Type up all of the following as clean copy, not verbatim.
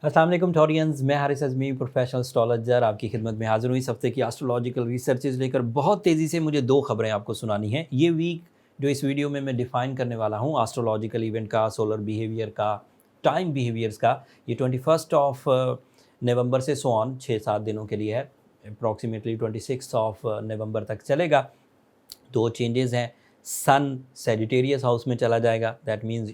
अस्सलाम वालेकुम टॉरियंस, मैं हारिस अज़मी प्रोफेशनल एस्ट्रोलॉजर आपकी खिदमत में हाज़िर हूँ इस हफ्ते की एस्ट्रोलॉजिकल रिसर्चेज लेकर। बहुत तेज़ी से मुझे दो खबरें आपको सुनानी हैं। ये वीक जो इस वीडियो में मैं डिफ़ाइन करने वाला हूँ एस्ट्रोलॉजिकल इवेंट का, सोलर बिहेवियर का, टाइम बिहेवियर्स का, ये 21 ऑफ नवंबर से सो ऑन 6-7 दिनों के लिए है। अप्रॉक्सीमेटली 26 ऑफ नवंबर तक चलेगा। दो चेंजेस हैं। सन सेजिटेरियस हाउस में चला जाएगा, दैट मीन्स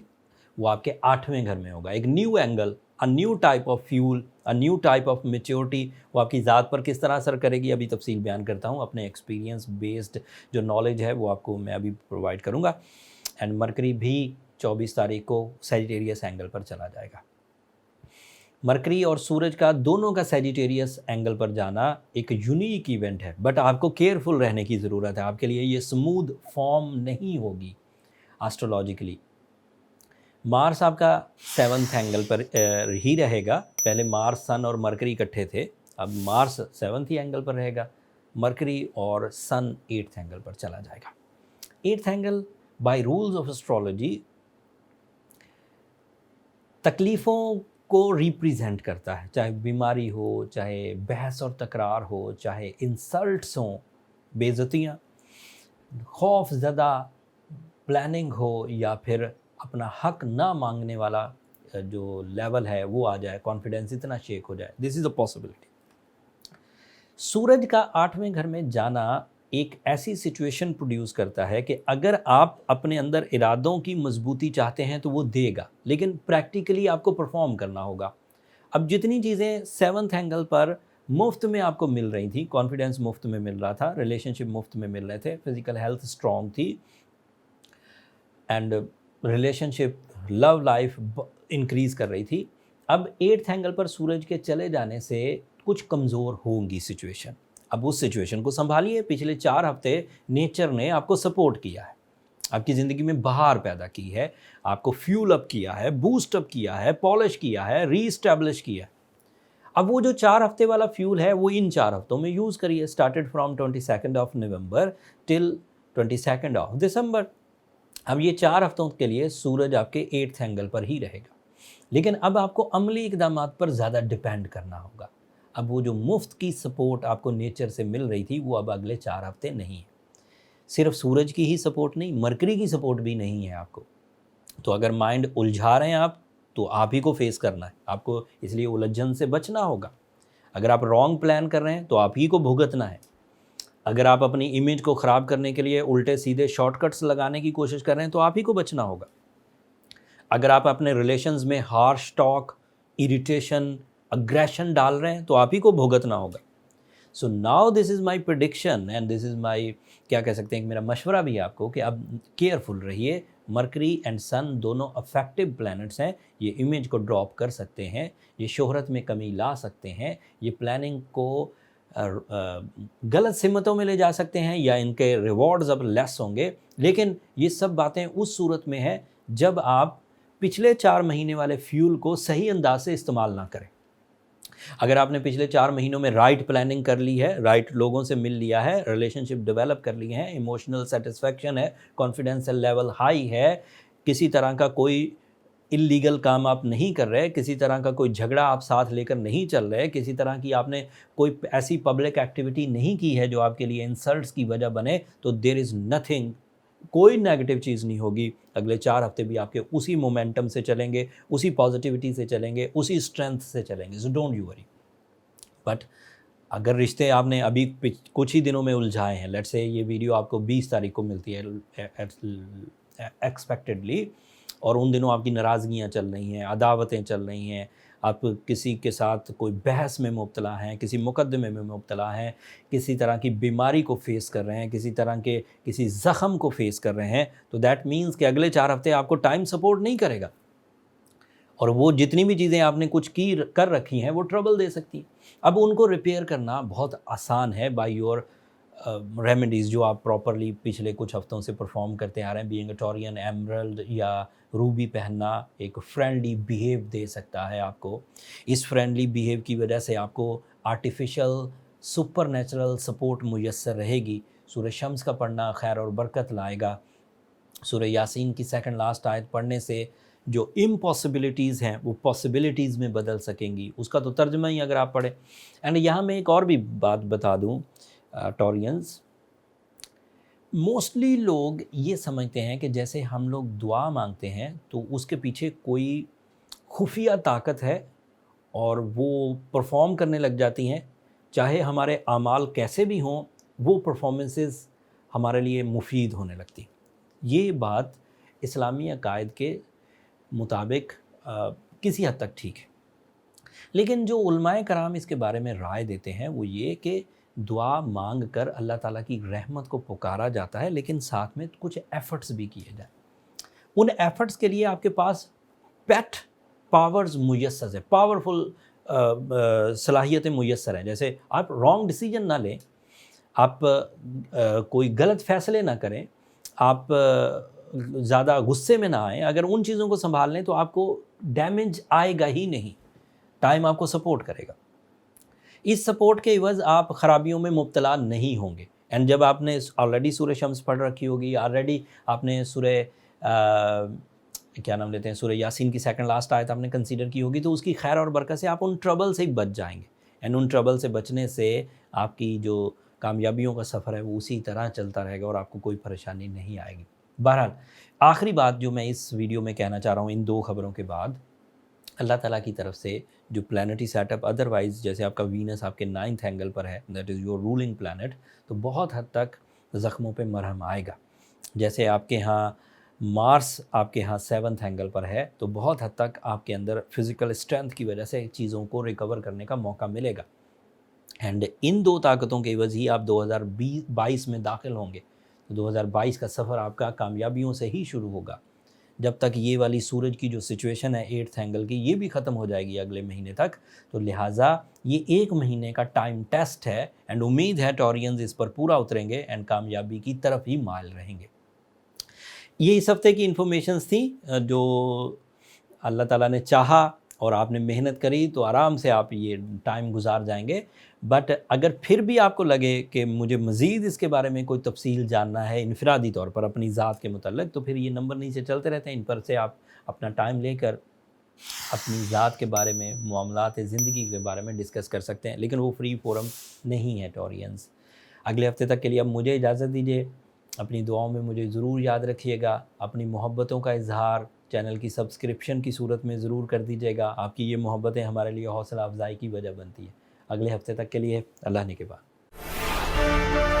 वो आपके 8वें घर में होगा। एक new angle, a new type of fuel, a new type of maturity, वो आपकी ज़ात पर किस तरह असर करेगी अभी तफसील बयान करता हूँ। अपने एक्सपीरियंस बेस्ड जो नॉलेज है वो आपको मैं अभी प्रोवाइड करूँगा। एंड मरकरी भी 24 तारीख को सेजिटेरियस एंगल पर चला जाएगा। मरकरी और सूरज का दोनों का सेजिटेरियस एंगल पर जाना एक यूनिक इवेंट है, बट आपको केयरफुल रहने की ज़रूरत है। आपके लिए ये स्मूथ फॉर्म नहीं होगी एस्ट्रोलॉजिकली। मार्स आपका 7th एंगल पर ही रहेगा। पहले मार्स, सन और मरकरी इकट्ठे थे, अब मार्स 7th ही एंगल पर रहेगा। मरकरी और सन 8th एंगल पर चला जाएगा। 8th angle by rules of astrology तकलीफ़ों को रिप्रेजेंट करता है, चाहे बीमारी हो, चाहे बहस और तकरार हो, चाहे इंसल्ट्स हों, बेइज्जतियाँ, खौफ ज़दा प्लानिंग हो, या फिर अपना हक ना मांगने वाला जो लेवल है वो आ जाए, कॉन्फिडेंस इतना शेक हो जाए, दिस इज़ अ पॉसिबिलिटी। सूरज का 8वें घर में जाना एक ऐसी सिचुएशन प्रोड्यूस करता है कि अगर आप अपने अंदर इरादों की मजबूती चाहते हैं तो वो देगा, लेकिन प्रैक्टिकली आपको परफॉर्म करना होगा। अब जितनी चीज़ें 7th एंगल पर मुफ्त में आपको मिल रही थी, कॉन्फिडेंस मुफ्त में मिल रहा था, रिलेशनशिप मुफ्त में मिल रहे थे, फिजिकल हेल्थ स्ट्रॉन्ग थी, and relationship love life increase कर रही थी, अब 8th एंगल पर सूरज के चले जाने से कुछ कमज़ोर होंगी सिचुएशन। अब उस सिचुएशन को संभालिए। पिछले 4 हफ्ते नेचर ने आपको सपोर्ट किया है, आपकी ज़िंदगी में बहार पैदा की है, आपको फ्यूल अप किया है, बूस्ट अप किया है, पॉलिश किया है, रीस्टैब्लिश किया है। अब वो जो 4 हफ्ते वाला फ्यूल है वो इन 4 हफ्तों में यूज़ करिए, started from 22 of November till 22 of December. अब ये 4 हफ्तों के लिए सूरज आपके 8th एंगल पर ही रहेगा, लेकिन अब आपको अमली इकदाम पर ज़्यादा डिपेंड करना होगा। अब वो जो मुफ्त की सपोर्ट आपको नेचर से मिल रही थी वो अब अगले 4 हफ्ते नहीं है। सिर्फ सूरज की ही सपोर्ट नहीं, मरकरी की सपोर्ट भी नहीं है आपको। तो अगर माइंड उलझा रहे हैं आप, तो आप ही को फेस करना है आपको, इसलिए उलझन से बचना होगा। अगर आप रॉन्ग प्लान कर रहे हैं तो आप ही को भुगतना है। अगर आप अपनी इमेज को ख़राब करने के लिए उल्टे सीधे शॉर्टकट्स लगाने की कोशिश कर रहे हैं तो आप ही को बचना होगा। अगर आप अपने रिलेशंस में हार्श टॉक, इरिटेशन, अग्रेशन डाल रहे हैं तो आप ही को भुगतना होगा। So now this is my prediction and this is my, क्या कह सकते हैं, मेरा मशवरा भी है आपको कि अब केयरफुल रहिए। मरकरी एंड सन दोनों अफेक्टिव प्लैनेट्स हैं, ये इमेज को ड्रॉप कर सकते हैं, ये शोहरत में कमी ला सकते हैं, ये प्लानिंग को गलत सिमतों में ले जा सकते हैं, या इनके रिवॉर्ड्स अब लेस होंगे। लेकिन ये सब बातें उस सूरत में है जब आप पिछले 4 महीने वाले फ्यूल को सही अंदाज से इस्तेमाल ना करें। अगर आपने पिछले 4 महीनों में राइट प्लानिंग कर ली है, राइट लोगों से मिल लिया है, रिलेशनशिप डेवलप कर लिए हैं, इमोशनल सेटिस्फैक्शन है, कॉन्फिडेंस लेवल हाई है, किसी तरह का कोई इल्लीगल काम आप नहीं कर रहे, किसी तरह का कोई झगड़ा आप साथ लेकर नहीं चल रहे, किसी तरह की आपने कोई ऐसी पब्लिक एक्टिविटी नहीं की है जो आपके लिए इंसल्ट्स की वजह बने, तो देयर इज़ नथिंग, कोई नेगेटिव चीज़ नहीं होगी। अगले 4 हफ्ते भी आपके उसी मोमेंटम से चलेंगे, उसी पॉजिटिविटी से चलेंगे, उसी स्ट्रेंथ से चलेंगे। So don't you worry. But अगर रिश्ते आपने अभी कुछ ही दिनों में उलझाए हैं, लेट्स से ये वीडियो आपको 20 तारीख को मिलती है एक्सपेक्टेडली, और उन दिनों आपकी नाराज़गियाँ चल रही हैं, अदावतें चल रही हैं, आप किसी के साथ कोई बहस में मुब्तला हैं, किसी मुकदमे में मुब्तला हैं, किसी तरह की बीमारी को फेस कर रहे हैं, किसी तरह के किसी ज़ख़म को फेस कर रहे हैं, तो दैट मीन्स कि अगले 4 हफ्ते आपको टाइम सपोर्ट नहीं करेगा, और वो जितनी भी चीज़ें आपने कुछ की कर रखी हैं वो ट्रबल दे सकती हैं। अब उनको रिपेयर करना बहुत आसान है बाय योर रेमेडीज़ जो आप प्रॉपरली पिछले कुछ हफ्तों से परफॉर्म करते आ रहे हैं। बीइंग अ टॉरियन, एमरल्ड या रूबी पहनना एक फ्रेंडली बिहेव दे सकता है आपको। इस फ्रेंडली बिहेव की वजह से आपको आर्टिफिशियल सुपर नेचुरल सपोर्ट मुयस्सर रहेगी। सूरह शम्स का पढ़ना खैर और बरकत लाएगा। सूरह यासीन की सेकंड लास्ट आयत पढ़ने से जो इम्पॉसिबिलिटीज़ हैं वो पॉसिबिलिटीज़ में बदल सकेंगी। उसका तो तर्जमा ही अगर आप पढ़ें। एंड यहाँ मैं एक और भी बात बता दूँ, टॉरियंस, मोस्टली लोग ये समझते हैं कि जैसे हम लोग दुआ मांगते हैं तो उसके पीछे कोई खुफिया ताकत है और वो परफॉर्म करने लग जाती हैं, चाहे हमारे आमाल कैसे भी हों, वो परफॉर्मेंसेस हमारे लिए मुफीद होने लगती। ये बात इस्लामी अकायद के मुताबिक किसी हद तक ठीक है, लेकिन जो उलमाए कराम इसके बारे में राय देते हैं वो ये कि दुआ मांग कर अल्लाह ताला की रहमत को पुकारा जाता है, लेकिन साथ में कुछ एफ़र्ट्स भी किए जाए। उन एफ़र्ट्स के लिए आपके पास पेट पावर्स मुयस्सर है, पावरफुल सलाहियतें मुयस्सर हैं। जैसे आप रॉन्ग डिसीजन ना लें, आप कोई गलत फ़ैसले ना करें, आप ज़्यादा गुस्से में ना आएँ। अगर उन चीज़ों को संभाल लें तो आपको डैमेज आएगा ही नहीं, टाइम आपको सपोर्ट करेगा। इस सपोर्ट के इवज़ आप ख़राबियों में मुब्तला नहीं होंगे। एंड जब आपने ऑलरेडी सूरह शम्स पढ़ रखी होगी, ऑलरेडी आपने सूरह क्या नाम लेते हैं, सूरह यासीन की सेकंड लास्ट आयत आपने कंसीडर की होगी, तो उसकी खैर और बरकत से आप उन ट्रबल से ही बच जाएंगे। एंड उन ट्रबल से बचने से आपकी जो कामयाबियों का सफ़र है वो उसी तरह चलता रहेगा और आपको कोई परेशानी नहीं आएगी। बहरहाल, आखिरी बात जो मैं इस वीडियो में कहना चाह रहा हूँ इन दो ख़बरों के बाद, अल्लाह ताला की तरफ से जो प्लानिटरी सेटअप, अदरवाइज़ जैसे आपका वीनस आपके 9th एंगल पर है, that is your ruling planet, तो बहुत हद तक ज़ख्मों पे मरहम आएगा। जैसे आपके यहाँ मार्स आपके यहाँ 7th एंगल पर है, तो बहुत हद तक आपके अंदर फ़िज़िकल स्ट्रेंथ की वजह से चीज़ों को रिकवर करने का मौका मिलेगा। एंड इन दो ताकतों के एवज़ ही आप 2022 में दाखिल होंगे। तो 2022 का सफ़र आपका कामयाबियों से ही शुरू होगा। जब तक ये वाली सूरज की जो सिचुएशन है 8th एंगल की, ये भी ख़त्म हो जाएगी अगले महीने तक। तो लिहाजा ये 1 महीने का टाइम टेस्ट है एंड उम्मीद है टॉरियंस इस पर पूरा उतरेंगे एंड कामयाबी की तरफ ही माइल रहेंगे। ये इस हफ्ते की इन्फॉर्मेशंस थी जो अल्लाह ताला ने चाहा और आपने मेहनत करी तो आराम से आप ये टाइम गुजार जाएंगे। बट अगर फिर भी आपको लगे कि मुझे मज़ीद इसके बारे में कोई तफसील जानना है इनफरादी तौर पर अपनी ज़ात के मुतल्लिक़, तो फिर ये नंबर नीचे चलते रहते हैं, इन पर से आप अपना टाइम लेकर अपनी ज़ात के बारे में, मामलात ज़िंदगी के बारे में डिस्कस कर सकते हैं। लेकिन वो फ्री फोरम नहीं है टॉरियंस। अगले हफ्ते तक के लिए अब मुझे इजाज़त दीजिए। अपनी दुआओं में मुझे ज़रूर याद रखिएगा। अपनी मोहब्बतों का इजहार चैनल की सब्सक्रिप्शन की सूरत में ज़रूर कर दीजिएगा। आपकी ये मोहब्बतें हमारे लिए हौसला अफजाई की वजह बनती है। अगले हफ्ते तक के लिए अल्लाह ने के बाद।